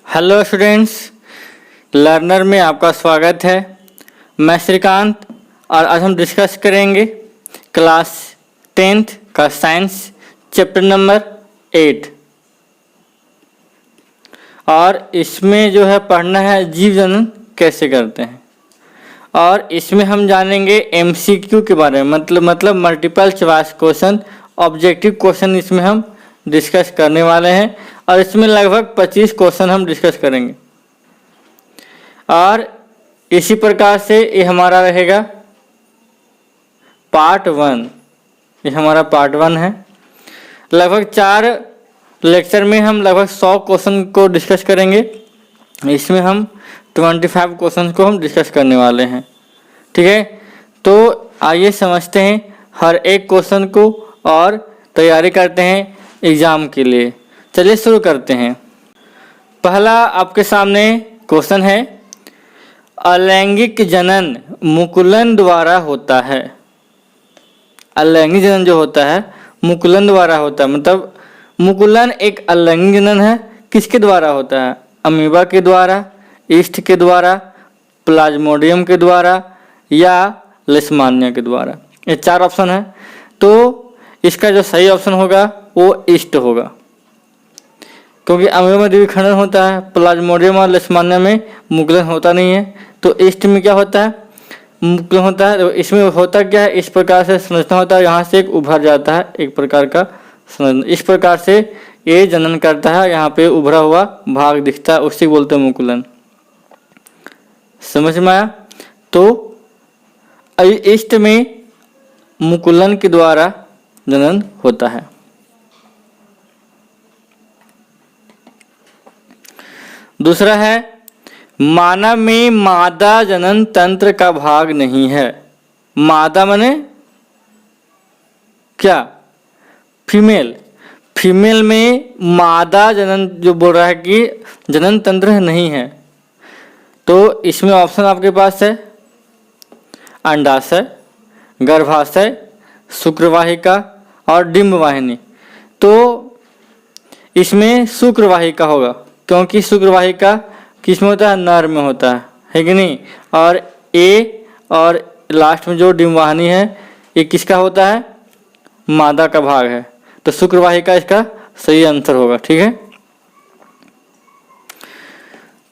Hello students, learner में आपका स्वागत है। मैं श्रीकांत और आज हम डिस्कस करेंगे क्लास 10th का साइंस चैप्टर नंबर 8 और इसमें जो है पढ़ना है जीव जनन कैसे करते हैं। और इसमें हम जानेंगे एमसीक्यू के बारे में, मतलब multiple choice question, objective question इसमें हम डिस्कस करने वाले हैं और इसमें लगभग 25 क्वेश्चन हम डिस्कस करेंगे। और इसी प्रकार से ये हमारा रहेगा पार्ट 1। ये हमारा पार्ट 1 है। लगभग 4 लेक्चर में हम लगभग 100 क्वेश्चन को डिस्कस करेंगे। इसमें हम 25 क्वेश्चन को हम डिस्कस करने वाले हैं। ठीक है, तो आइए समझते हैं हर एक क्वेश्चन को और तैयारी करते हैं एग्जाम के लिए। चलिए शुरू करते हैं। पहला आपके सामने क्वेश्चन है, अलैंगिक जनन मुकुलन द्वारा होता है। अलैंगिक जनन जो होता है मुकुलन द्वारा होता है, मतलब मुकुलन एक अलैंगिक जनन है। किसके द्वारा होता है? अमीबा के द्वारा, ईस्ट के द्वारा, प्लाज्मोडियम के द्वारा या लिस्मानिया के द्वारा। ये 4 ऑप्शन है, तो इसका जो सही ऑप्शन होगा वो ईस्ट होगा, क्योंकि अमीबा में द्विखंडन होता है, प्लाज्मोडियम और लिस्मानिया में मुकुलन होता नहीं है। तो ईस्ट में क्या होता है? मुकुलन होता है। तो इसमें होता क्या है, इस प्रकार से संरचना होता है, यहाँ से एक उभर जाता है एक प्रकार का संरचना। इस प्रकार से ये जनन करता है, यहाँ पे उभरा हुआ भाग दिखता है, उसी बोलते हैं मुकुलन। समझ में आया? तो ईस्ट में मुकुलन के द्वारा जनन होता है। दूसरा है, मानव में मादा जनन तंत्र का भाग नहीं है। मादा माने क्या? फीमेल। फीमेल में मादा जनन जो बोल रहा है कि जनन तंत्र नहीं है। तो इसमें ऑप्शन आपके पास है अंडाशय, गर्भाशय, शुक्रवाहिका और डिंबवाहिनी। तो इसमें शुक्रवाहिका होगा, क्योंकि शुक्रवाहिका किस में होता है? नर में होता है कि नहीं? और ए और लास्ट में जो डिंबवाहिनी है ये किसका होता है? मादा का भाग है। तो शुक्रवाहिका इसका सही आंसर होगा। ठीक है।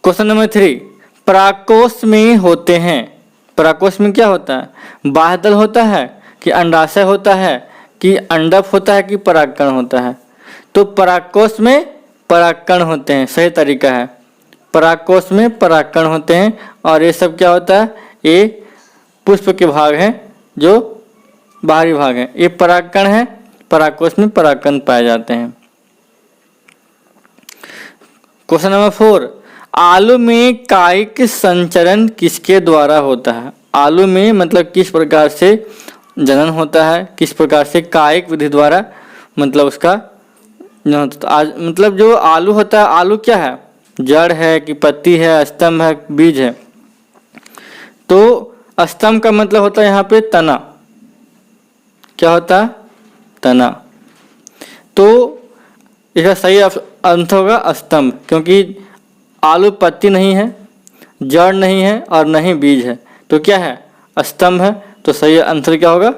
क्वेश्चन नंबर 3, परागकोश में होते हैं। परागकोश में क्या होता है? बाह्यदल होता है कि अंडाशय होता है कि अंडक होता है कि परागकण होता है? तो परागकोश में परागकण होते हैं, सही तरीका है। परागकोश में परागकण होते हैं और ये सब क्या होता है? ये पुष्प के भाग हैं, जो बाहरी भाग हैं, ये परागकण है। परागकोश में परागकण पाए जाते हैं। क्वेश्चन नंबर 4, आलू में कायिक संचरण किसके द्वारा होता है? आलू में मतलब किस प्रकार से जनन होता है, किस प्रकार से? कायिक विधि द्वारा, मतलब उसका मतलब जो आलू होता है, आलू क्या है? जड़ है कि पत्ती है, स्तंभ है, बीज है? तो स्तंभ का मतलब होता है यहाँ पे तना। क्या होता है? तना। तो इसका सही आंसर होगा स्तंभ, क्योंकि आलू पत्ती नहीं है, जड़ नहीं है और नहीं बीज है, तो क्या है? स्तंभ है। तो सही आंसर क्या होगा?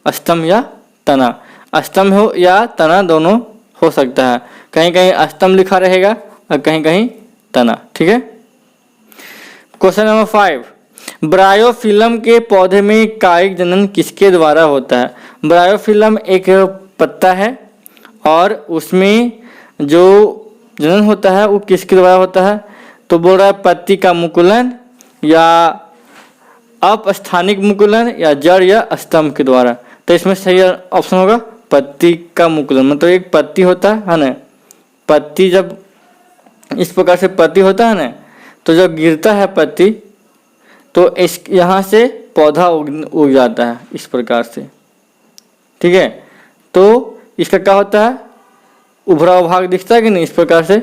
स्तंभ या तना। स्तंभ हो या तना दोनों हो सकता है। कहीं कहीं स्तंभ लिखा रहेगा और कहीं कहीं तना। ठीक है। क्वेश्चन नंबर 5, ब्रायोफिलम के पौधे में कायिक जनन किसके द्वारा होता है? ब्रायोफिलम एक पत्ता है और उसमें जो जनन होता है वो किसके द्वारा होता है? तो बोल रहा है पत्ती का मुकुलन या अपस्थानिक मुकुलन या जड़ या स्तंभ के द्वारा। तो इसमें सही ऑप्शन होगा पत्ती का मुकुलन। मतलब एक पत्ती होता है ना, पत्ती जब इस प्रकार से पत्ती होता है ना, तो जब गिरता है पत्ती तो इस यहाँ से पौधा उग जाता है इस प्रकार से। ठीक है। तो इसका क्या होता है? उभरा हुआ भाग दिखता है कि नहीं, इस प्रकार से।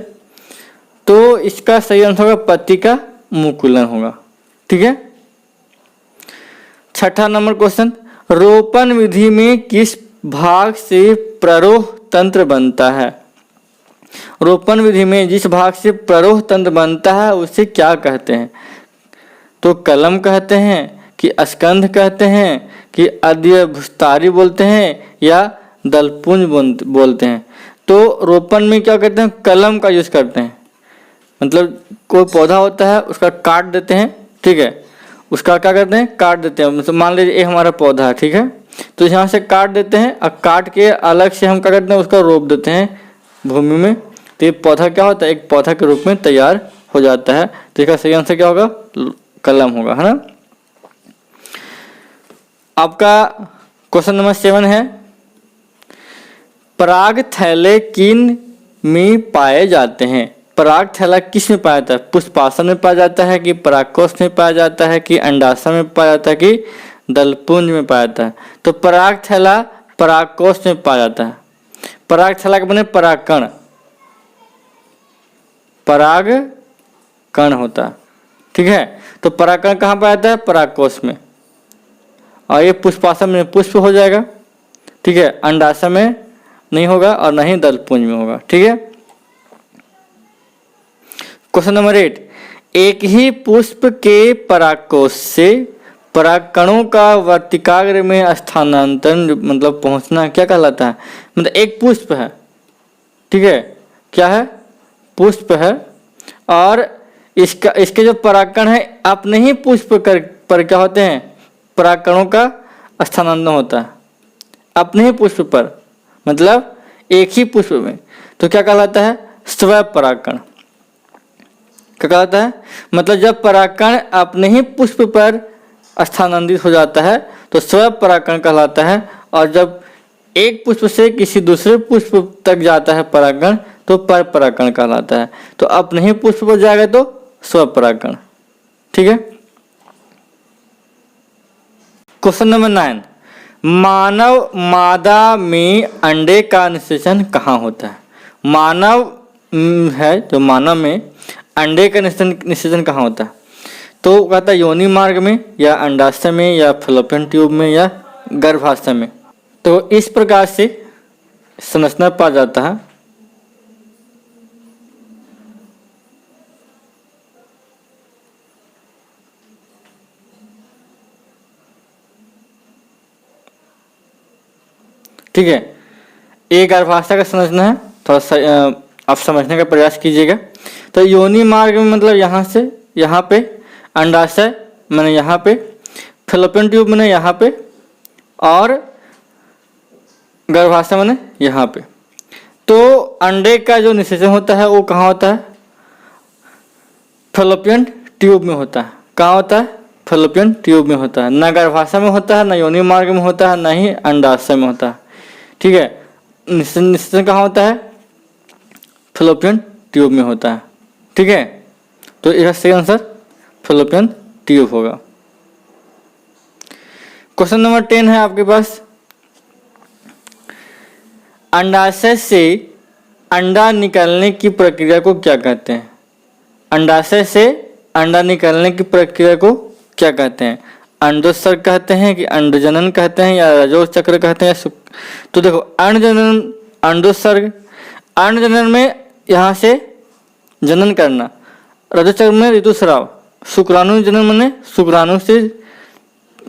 तो इसका सही आंसर होगा पत्ती का मुकुलन होगा। ठीक है। 6ठा नंबर क्वेश्चन, रोपण विधि में किस भाग से प्ररोह तंत्र बनता है? रोपण विधि में जिस भाग से प्ररोह तंत्र बनता है उसे क्या कहते हैं? तो कलम कहते हैं कि स्कंध कहते हैं कि अध्यभुस्तारी बोलते हैं या दलपुंज बोलते हैं। तो रोपण में क्या करते हैं? कलम का यूज करते हैं। मतलब कोई पौधा होता है उसका काट देते हैं, ठीक है, उसका क्या करते हैं? काट देते हैं। मतलब मान लीजिए ये हमारा पौधा है, ठीक है, तो यहाँ से काट देते हैं और काट के अलग से हम क्या करते हैं? उसका रोप देते हैं भूमि में। तो ये पौधा क्या होता है? एक पौधा के रूप में तैयार हो जाता है। तो इसका सही आंसर क्या होगा? कलम होगा, है ना। आपका क्वेश्चन नंबर 7 है, पराग थैले किन में पाए जाते हैं? पराग थैला किस में पाया जाता है? पुष्पासन में पाया जाता है कि परागकोश में पाया जाता है कि अंडाशय में पाया जाता है कि दलपुंज में पाया जाता है? तो पराग थैला परागकोश में पाया जाता है। पराग थैला के बने परागकण, परागकण होता है, ठीक है। तो परागकण कहाँ पाया जाता है? परागकोश में। और ये पुष्पासन में पुष्प हो जाएगा, ठीक है, अंडाशय में नहीं होगा और नहीं दलपुंज में होगा, ठीक है। क्वेश्चन नंबर 8, एक ही पुष्प के परागकोश से परागकणों का वर्तिकाग्र में स्थानांतरण मतलब पहुंचना क्या कहलाता है? मतलब एक पुष्प है, ठीक है, क्या है? पुष्प है, और इसके जो परागकण है अपने ही पुष्प पर क्या होते हैं? परागकणों का स्थानांतरण होता है अपने ही पुष्प पर, मतलब एक ही पुष्प में। तो क्या कहलाता है? स्वयं परागकण। क्या कहलाता है? मतलब जब परागकण अपने ही पुष्प पर स्थानांतरित हो जाता है तो स्वयं परागकण कहलाता है। और जब एक पुष्प से किसी दूसरे पुष्प तक जाता है परागकण तो पर परागकण कहलाता है। तो अपने ही पुष्प पर जाएगा तो स्व परागकण, ठीक है। क्वेश्चन नंबर 9, मानव मादा में अंडे का निषेचन कहाँ होता है? मानव है जो मानव में अंडे का निषेचन कहाँ होता है? तो कहता है योनि मार्ग में या अंडाशय में या फैलोपियन ट्यूब में या गर्भाशय में। तो इस प्रकार से संरचना पाया जाता है। ठीक है, एक गर्भाशय का संरचना है, थोड़ा सा आप समझने का प्रयास कीजिएगा। तो योनि मार्ग में मतलब यहाँ से यहाँ पे, अंडाशय मैंने यहाँ पे, फैलोपियन ट्यूब मैंने यहाँ पे, और गर्भाशय मैंने यहाँ पे। तो अंडे का जो निषेचन होता है वो कहाँ होता है? फैलोपियन ट्यूब में होता है। कहाँ होता है? फैलोपियन ट्यूब में होता है। न गर्भाशय में होता है, न योनि मार्ग में होता है, न ही अंडाशय में होता है, ठीक है। निषेचन कहाँ होता है? फैलोपियन ट्यूब में होता है, ठीक है। तो इसका सही आंसर फैलोपियन ट्यूब होगा। क्वेश्चन नंबर 10 है आपके पास, अंडाशय से अंडा निकलने की प्रक्रिया को क्या कहते हैं? अंडाशय से अंडा निकलने की प्रक्रिया को क्या कहते हैं? अंडोत्सर्ग कहते हैं कि अंडजनन कहते हैं या रजोर चक्र कहते हैं? तो देखो, अंडजनन, अंडोत्सर्ग, अंडजनन में यहाँ से जनन करना, रजोचक्र में ऋतुस्राव, शुक्राणु जनन मैंने शुक्राणु से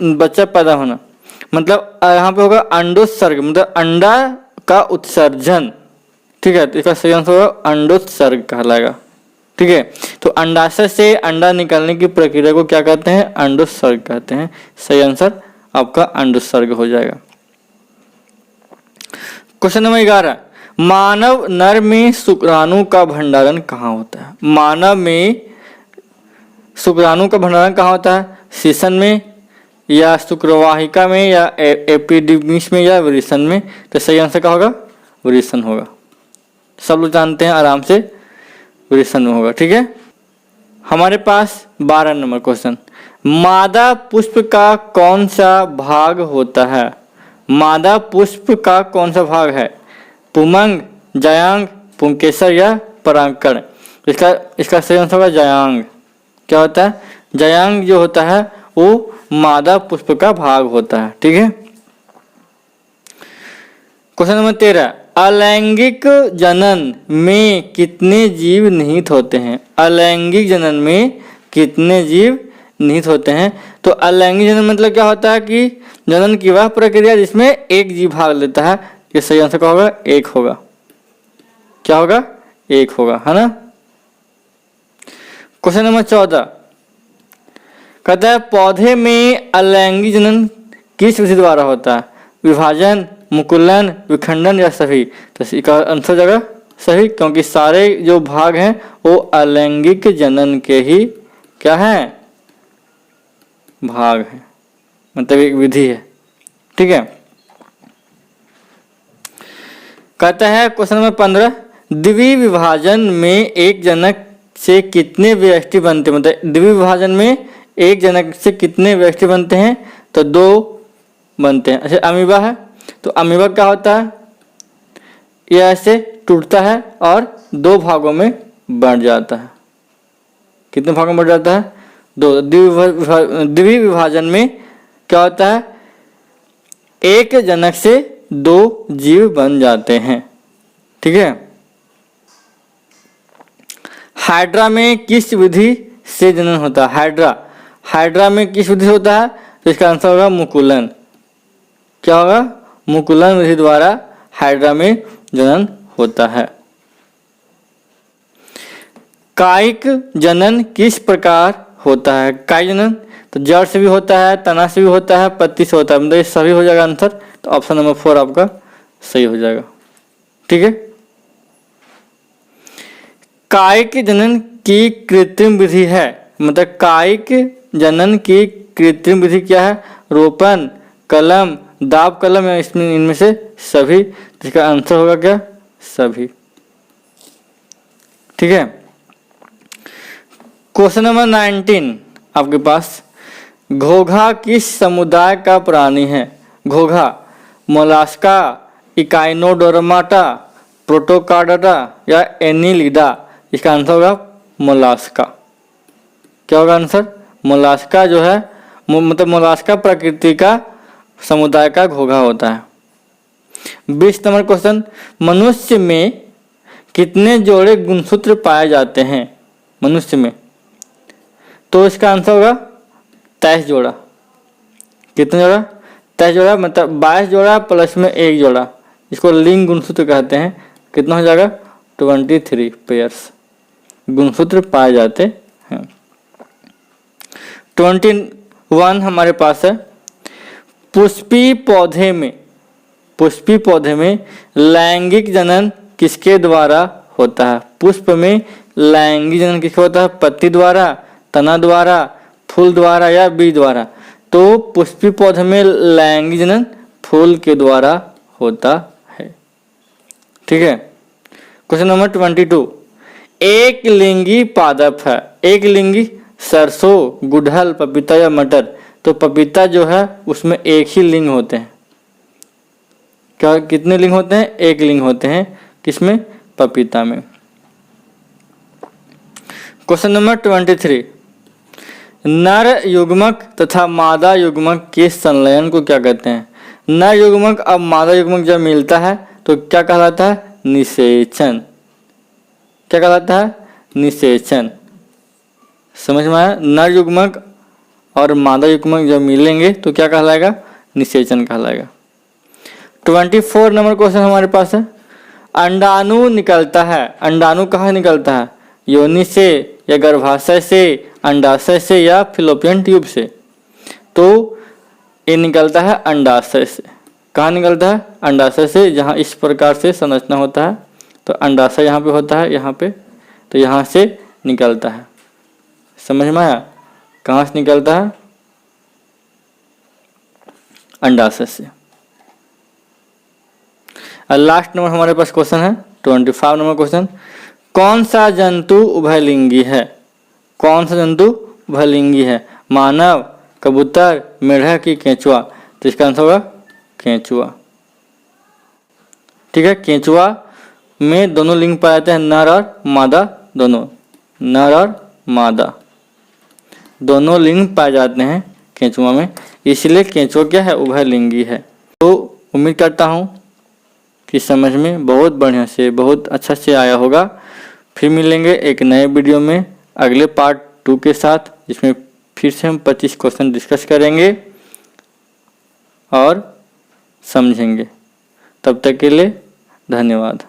बच्चा पैदा होना। मतलब यहाँ पे होगा अंडोत्सर्ग, मतलब अंडा का उत्सर्जन, ठीक है। तो इसका सही आंसर होगा अंडोत्सर्ग कहलाएगा, ठीक है। तो अंडाशय से अंडा निकलने की प्रक्रिया को क्या कहते हैं? अंडोत्सर्ग कहते हैं। सही आंसर आपका अंडोत्सर्ग हो जाएगा। क्वेश्चन नंबर 11, मानव नर में शुक्राणु का भंडारण कहाँ होता है? मानव में शुक्राणु का भंडारण कहाँ होता है? सीसन में या शुक्रवाहिका में या एपिडिमिस में या वृषण में? तो सही आंसर क्या होगा? वृषण होगा। सब लोग जानते हैं आराम से, वृषण में होगा, ठीक है। हमारे पास 12 नंबर क्वेश्चन, मादा पुष्प का कौन सा भाग होता है? मादा पुष्प का कौन सा भाग है? पुमंग, जयांग, पुंकेसर या परागकण? इसका सही आंसर होगा जयांग। क्या होता है? जयांग जो होता है वो मादा पुष्प का भाग होता है, ठीक है। क्वेश्चन नंबर 13, अलैंगिक जनन में कितने जीव निहित होते हैं? अलैंगिक जनन में कितने जीव निहित होते हैं? तो अलैंगिक जनन मतलब क्या होता है कि जनन की वह प्रक्रिया जिसमें एक जीव भाग लेता है। ये सही आंसर क्या होगा? एक होगा। क्या होगा? एक होगा, है ना। क्वेश्चन नंबर 14 कहता है पौधे में अलैंगिक जनन किस विधि द्वारा होता है? विभाजन, मुकुलन, विखंडन या सभी? तो इसका आंसर जगह सही, क्योंकि सारे जो भाग हैं वो अलैंगिक जनन के ही क्या है? भाग है, मतलब एक विधि है। ठीक है। कहता है क्वेश्चन नंबर 15 द्विविभाजन में एक जनक से कितने व्यष्टि बनते हैं? मतलब द्विविभाजन में एक जनक से कितने व्यष्टि बनते हैं? तो 2 बनते हैं। अच्छा, अमीबा है तो अमीबा क्या होता है? यह ऐसे टूटता है और 2 भागों में बढ़ जाता है। कितने भागों में बढ़ जाता है? 2। द्विविभाजन में क्या होता है? एक जनक से 2 जीव बन जाते हैं। ठीक है। हाइड्रा में किस विधि से जनन होता है? हाइड्रा में किस विधि से होता है? तो इसका आंसर होगा मुकुलन। क्या होगा? मुकुलन विधि द्वारा हाइड्रा में जनन होता है। कायिक जनन किस प्रकार होता है? कायिक जनन तो जड़ से भी होता है, तना से भी होता है, पत्ती से होता है। मतलब ये सभी हो जाएगा आंसर। तो ऑप्शन नंबर 4 आपका सही हो जाएगा। ठीक है। कायिक जनन की कृत्रिम विधि है, मतलब कायिक जनन की कृत्रिम विधि क्या है? रोपण, कलम, दाब कलम या इसमें इनमें से सभी? इसका आंसर होगा क्या? सभी। ठीक है। क्वेश्चन नंबर 19 आपके पास घोघा किस समुदाय का प्राणी है? घोघा मोलास्का, इकाइनोडोरमाटा, प्रोटोकार्डा या एनिलिडा? इसका आंसर होगा मोलास्का। क्या होगा आंसर? मोलास्का जो है, मतलब मोलास्का प्रकृति का समुदाय का घोघा होता है। 20 नंबर क्वेश्चन मनुष्य में कितने जोड़े गुणसूत्र पाए जाते हैं? मनुष्य में तो इसका आंसर होगा 23 जोड़ा। कितने जोड़ा? 23 जोड़ा, मतलब 22 जोड़ा प्लस में 1 जोड़ा। इसको लिंग गुणसूत्र कहते हैं। कितना हो जाएगा? 23 पेयर्स गुणसूत्र पाए जाते हैं। 21 हमारे पास है पुष्पी पौधे में लैंगिक जनन किसके द्वारा होता है? पुष्प में लैंगिक जनन किसके होता है? पत्ती द्वारा, तना द्वारा, फूल द्वारा या बीज द्वारा? तो पुष्पी पौधे में लैंगिक जनन फूल के द्वारा होता है। ठीक है। क्वेश्चन नंबर 22 एक लिंगी पादप है। एक लिंगी सरसों, गुड़हल, पपीता या मटर? तो पपीता जो है उसमें एक ही लिंग होते हैं। क्या कितने लिंग होते हैं? एक लिंग होते हैं। किसमें? पपीता में। क्वेश्चन नंबर 23 नर युग्मक तथा मादा युग्मक के संलयन को क्या कहते हैं? नर युग्मक और मादा युग्मक जब मिलता है तो क्या कहलाता है? निषेचन। क्या कहलाता है? निषेचन। समझ में आया? नर युग्मक और मादा युग्मक जब मिलेंगे तो क्या कहलाएगा? निषेचन कहलाएगा। 24 नंबर क्वेश्चन हमारे पास है अंडाणु निकलता है। अंडाणु कहाँ निकलता है? योनि से या गर्भाशय से, अंडाशय से या फिलोपियन ट्यूब से? तो ये निकलता है अंडाशय से। कहाँ निकलता है? अंडाशय से, जहाँ इस प्रकार से संरचना होता है। तो अंडाशय यहाँ पे होता है, यहाँ पे, तो यहाँ से निकलता है। समझ में आया? कहाँ से निकलता है? अंडाशय से। और लास्ट नंबर हमारे पास क्वेश्चन है 25 नंबर क्वेश्चन कौन सा जंतु उभयलिंगी है? कौन सा जंतु उभयलिंगी है? मानव, कबूतर, मेढक की केंचुआ? तो इसका आंसर होगा केंचुआ। ठीक है। केंचुआ में दोनों लिंग पाए जाते हैं, नर और मादा दोनों। नर और मादा दोनों लिंग पाए जाते हैं केंचुआ में, इसलिए केंचुआ क्या है? उभयलिंगी है। तो उम्मीद करता हूँ की समझ में बहुत बढ़िया से, बहुत अच्छा से आया होगा। फिर मिलेंगे एक नए वीडियो में अगले पार्ट 2 के साथ, जिसमें फिर से हम 25 क्वेश्चन डिस्कस करेंगे और समझेंगे। तब तक के लिए धन्यवाद।